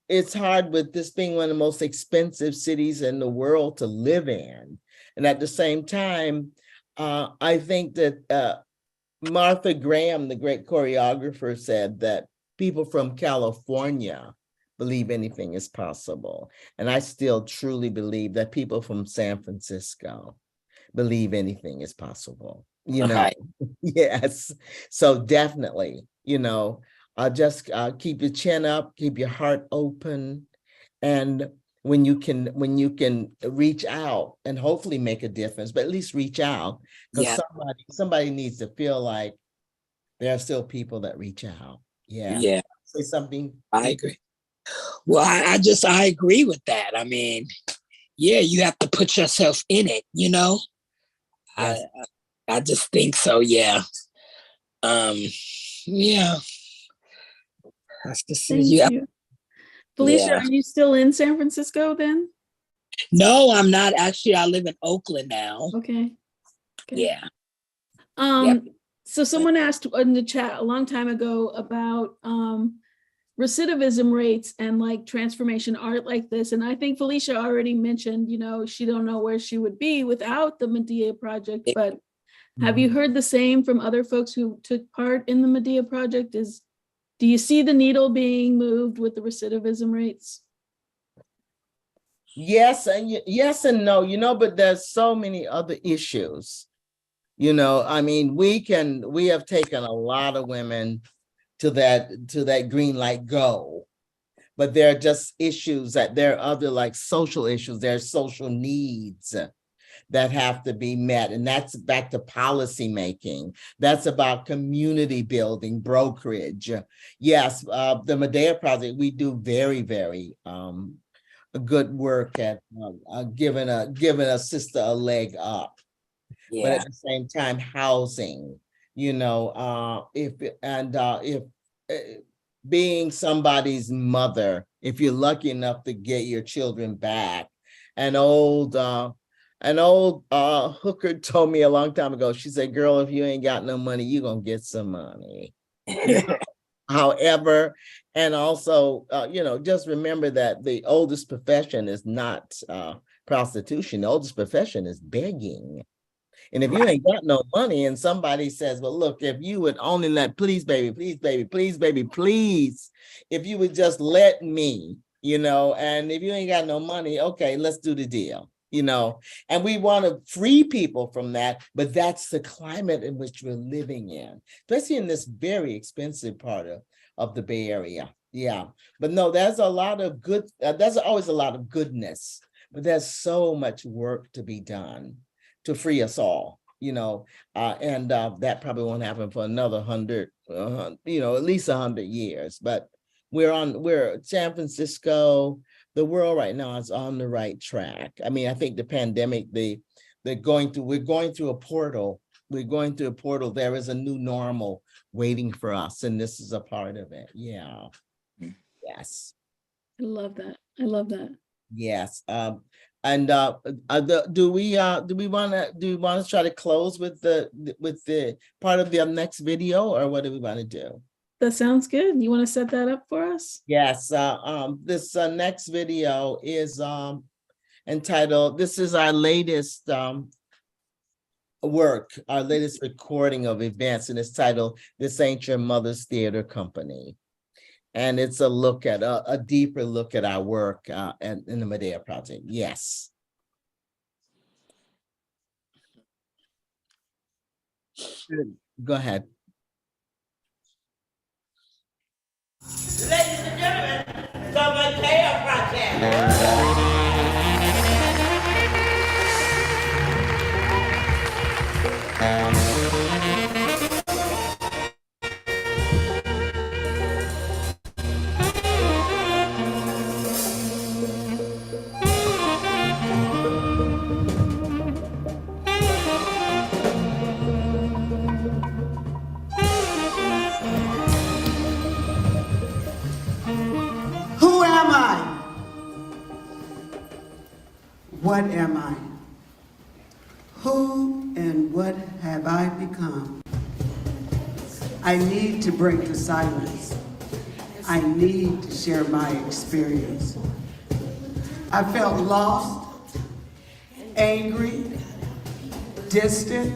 it's hard with this being one of the most expensive cities in the world to live in. And at the same time, I think that Martha Graham, the great choreographer, said that people from California believe anything is possible. And I still truly believe that people from San Francisco believe anything is possible. Yes. So definitely, just keep your chin up, keep your heart open. And when you can reach out and hopefully make a difference, but at least reach out, because somebody needs to feel like there are still people that reach out. Yeah. Say something. I agree. Well, I agree with that. I mean, you have to put yourself in it, Yes. I just think so. Yeah. That's the Thank you. Felicia, are you still in San Francisco then? No, I'm not. Actually, I live in Oakland now. Okay. Yeah. So someone asked in the chat a long time ago about recidivism rates and like transformation art like this. And I think Felicia already mentioned, she don't know where she would be without the Medea Project, but have you heard the same from other folks who took part in the Medea Project? Do you see the needle being moved with the recidivism rates? Yes and no, but there's so many other issues. I mean, we have taken a lot of women to that green light go, but there are just issues there are other like social issues, there are social needs that have to be met. And that's back to policy making. That's about community building, brokerage. Yes, the Medea Project, we do very, very good work at giving a sister a leg up. But at the same time, housing, if being somebody's mother, if you're lucky enough to get your children back. An old hooker told me a long time ago, she said, girl, if you ain't got no money, you're gonna get some money. However, and also, just remember that the oldest profession is not prostitution. The oldest profession is begging. And if you ain't got no money and somebody says, well, look, if you would only please, baby, please, if you would just let me, and if you ain't got no money, okay, let's do the deal, and we want to free people from that, but that's the climate in which we're living in, especially in this very expensive part of the Bay Area. Yeah, but no, there's a lot of good, there's always a lot of goodness, but there's so much work to be done to free us all, and that probably won't happen for another 100, at least 100 years. But we're San Francisco, the world right now is on the right track. I mean, I think the pandemic, we're going through a portal. We're going through a portal. There is a new normal waiting for us, and this is a part of it. Yeah. Yes. I love that. I love that. Yes. And do we want to try to close with the part of the next video, or what do we want to do? That sounds good. You want to set that up for us? Yes. This next video is entitled. This is our latest work, our latest recording of events, and it's titled "This Ain't Your Mother's Theater Company." And it's a look at a deeper look at our work in the Medea Project. Yes. Go ahead. Ladies and gentlemen, the Medea Project. Who am I? What am I? Who and what have I become? I need to break the silence. I need to share my experience. I felt lost, angry, distant.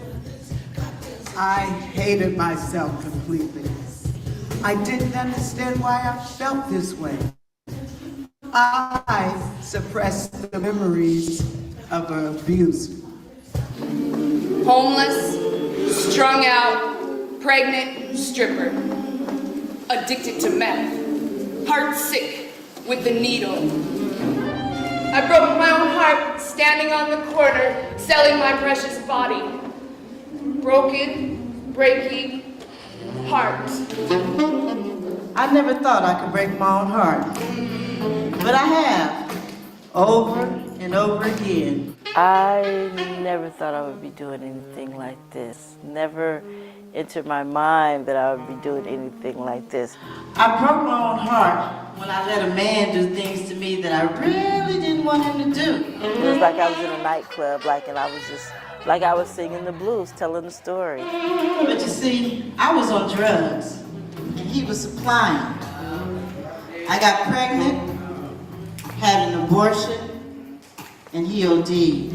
I hated myself completely. I didn't understand why I felt this way. I suppressed the memories of abuse. Homeless, strung out, pregnant, stripper, addicted to meth, heart sick with the needle. I broke my own heart standing on the corner, selling my precious body. Broken, breaking heart. I never thought I could break my own heart, but I have, over and over again. I never thought I would be doing anything like this. Never entered my mind that I would be doing anything like this. I broke my own heart when I let a man do things to me that I really didn't want him to do. It was like I was in a nightclub, and I was just, like I was singing the blues, telling the story. But you see, I was on drugs, and he was supplying. I got pregnant, had an abortion, and he OD'd.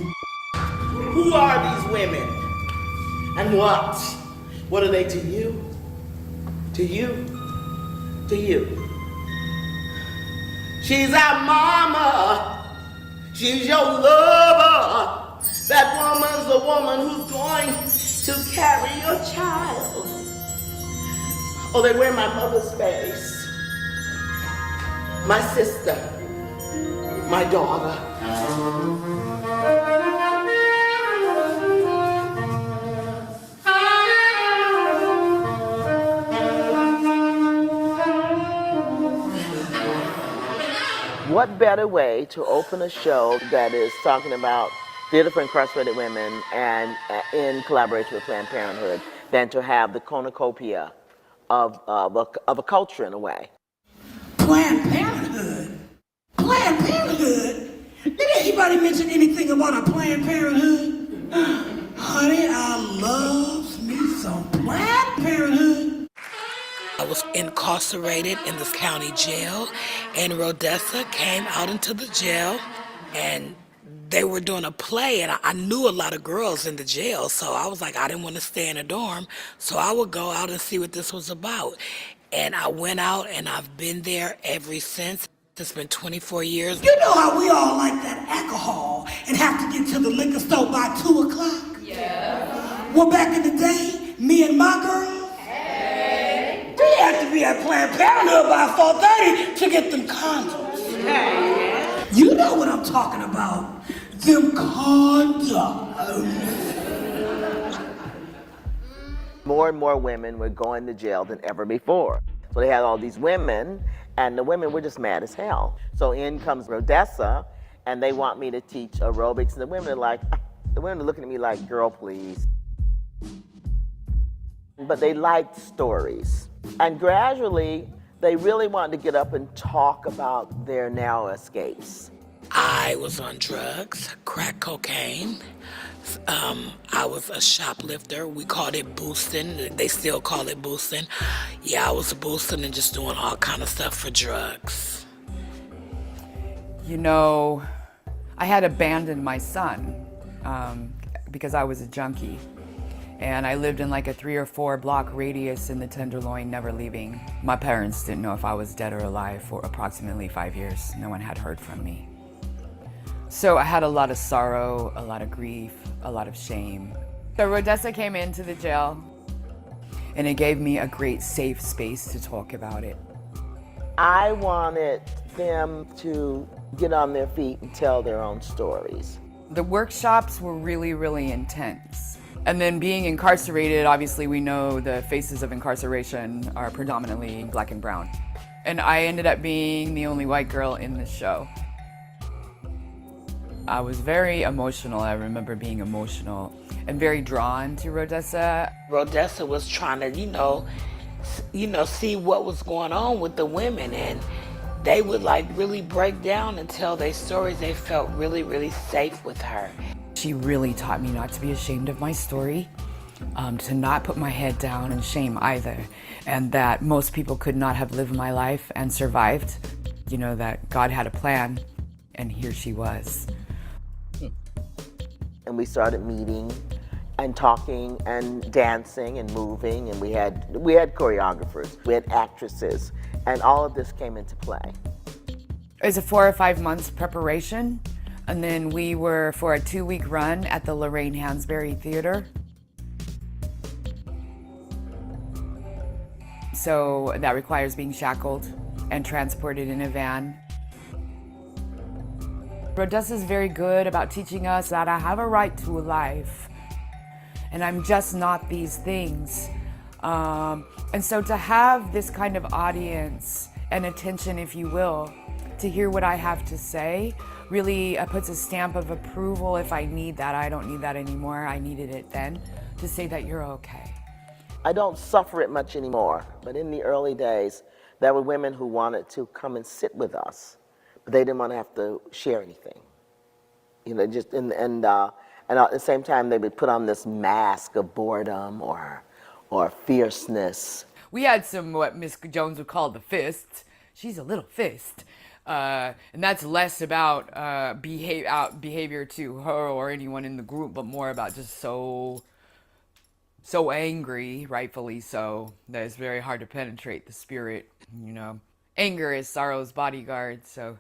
Who are these women? And what? What are they to you? To you? To you? She's our mama. She's your lover. That woman's the woman who's going to carry your child. Oh, they wear my mother's face. My sister. My daughter. What better way to open a show that is talking about theater for incarcerated women and in collaboration with Planned Parenthood than to have the cornucopia of a culture in a way? Planned Parenthood? Planned Parenthood? Did anybody mention anything about a Planned Parenthood? Honey, I love me some Planned Parenthood. I was incarcerated in this county jail, and Rhosessa came out into the jail, and they were doing a play, and I knew a lot of girls in the jail, so I was like, I didn't want to stay in a dorm, so I would go out and see what this was about. And I went out, and I've been there ever since. It's been 24 years. You know how we all like that alcohol and have to get to the liquor store by 2 o'clock? Yeah. Well, back in the day, me and my girls, we had to be at Planned Parenthood by 4:30 to get them condoms. Hey. You know what I'm talking about. Them condoms. More and more women were going to jail than ever before. So they had all these women, and the women were just mad as hell. So in comes Rhosessa, and they want me to teach aerobics, and the women are looking at me like, girl, please. But they liked stories. And gradually, They really wanted to get up and talk about their narrow escapes. I was on drugs, crack cocaine. I was a shoplifter. We called it boosting. They still call it boosting. Yeah, I was boosting and just doing all kind of stuff for drugs. You know, I had abandoned my son because I was a junkie. And I lived in like a 3 or 4 block radius in the Tenderloin, never leaving. My parents didn't know if I was dead or alive for approximately 5 years. No one had heard from me. So I had a lot of sorrow, a lot of grief, a lot of shame. So Rhosessa came into the jail and it gave me a great safe space to talk about it. I wanted them to get on their feet and tell their own stories. The workshops were really, really intense. And then being incarcerated, obviously we know the faces of incarceration are predominantly black and brown. And I ended up being the only white girl in the show. I was very emotional. I remember being emotional and very drawn to Rhosessa. Rhosessa was trying to, see what was going on with the women, and they would like really break down and tell their stories. They felt really, really safe with her. She really taught me not to be ashamed of my story, to not put my head down in shame either, and that most people could not have lived my life and survived. You know, that God had a plan, and here she was. And we started meeting and talking and dancing and moving, and we had choreographers, we had actresses, and all of this came into play. It was a 4 or 5 months preparation, and then we were for a 2-week run at the Lorraine Hansberry Theater. So that requires being shackled and transported in a van. Rhosessa is very good about teaching us that I have a right to a life, and I'm just not these things. And so to have this kind of audience and attention, if you will, to hear what I have to say, really puts a stamp of approval. If I need that, I don't need that anymore. I needed it then, to say that you're okay. I don't suffer it much anymore, but in the early days, there were women who wanted to come and sit with us, but they didn't want to have to share anything. You know, just and at the same time, they would put on this mask of boredom or fierceness. We had some what Miss Jones would call the fists. She's a little fist. And that's less about behavior to her or anyone in the group, but more about just so angry, rightfully so, that it's very hard to penetrate the spirit, you know. Anger is sorrow's bodyguard, so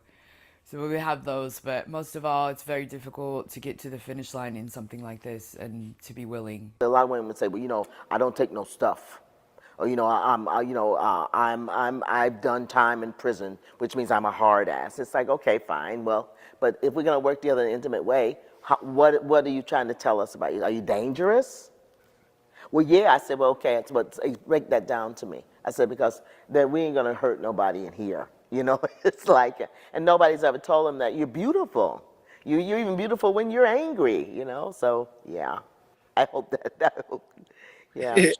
we have those, but most of all, it's very difficult to get to the finish line in something like this and to be willing. A lot of women would say, well, I don't take no stuff. Or, I've done time in prison, which means I'm a hard ass. It's like, okay, fine. Well, but if we're going to work together in an intimate way, what are you trying to tell us about you? Are you dangerous? Well, yeah. I said, well, okay. But break that down to me. I said, because then we ain't going to hurt nobody in here. It's like, and nobody's ever told them that you're beautiful. You're even beautiful when you're angry, So, yeah. I hope yeah.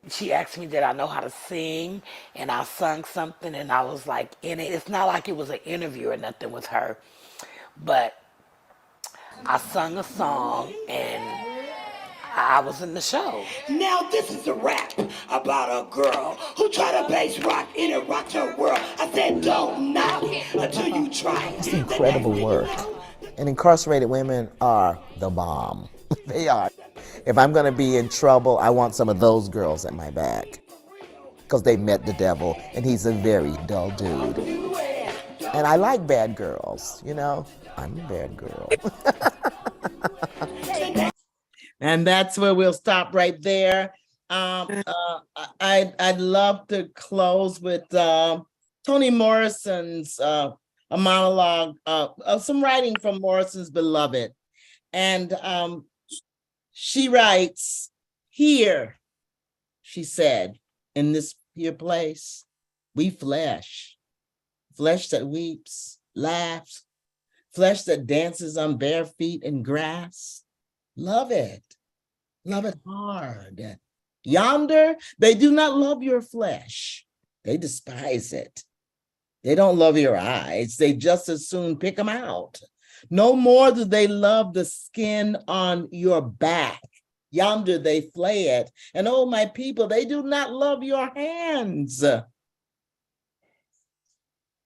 She asked me did I know how to sing, and I sung something, and I was like in it. It's not like it was an interview or nothing with her, but I sung a song, and I was in the show. Now this is a rap about a girl who tried to base rock and it rocked her world. I said don't knock until you try. It's incredible work. And incarcerated women are the bomb. They are. If I'm gonna be in trouble, I want some of those girls at my back. Because they met the devil, and he's a very dull dude. And I like bad girls, I'm a bad girl. And that's where we'll stop right there. I'd love to close with Toni Morrison's a monologue of some writing from Morrison's Beloved. And she writes, "Here," she said, "in this here place, we flesh that weeps, laughs, flesh that dances on bare feet in grass. Love it hard. Yonder, they do not love your flesh. They despise it. They don't love your eyes. They just as soon pick them out. No more do they love the skin on your back. Yonder they flay it. And oh, my people, they do not love your hands.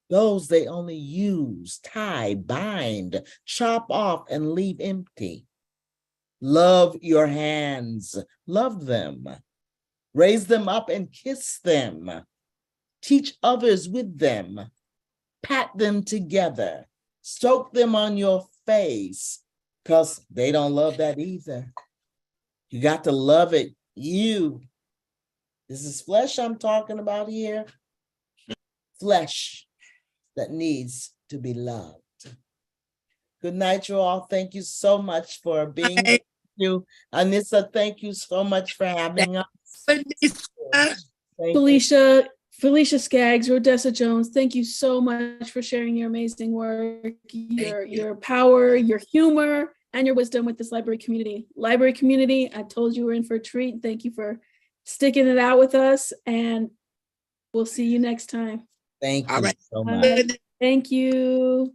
Those they only use, tie, bind, chop off, and leave empty. Love your hands. Love them. Raise them up and kiss them. Teach others with them. Pat them together. Stroke them on your face, because they don't love that either. You got to love it, you. This is flesh I'm talking about here. Flesh that needs to be loved. Good night, you all. Thank you so much for being with you. Anissa, thank you so much for having us. Felicia Skaggs, Rhosessa Jones, thank you so much for sharing your amazing work, your power, your humor, and your wisdom with this library community. Library community, I told you we're in for a treat. Thank you for sticking it out with us, and we'll see you next time. Thank you so much. Thank you.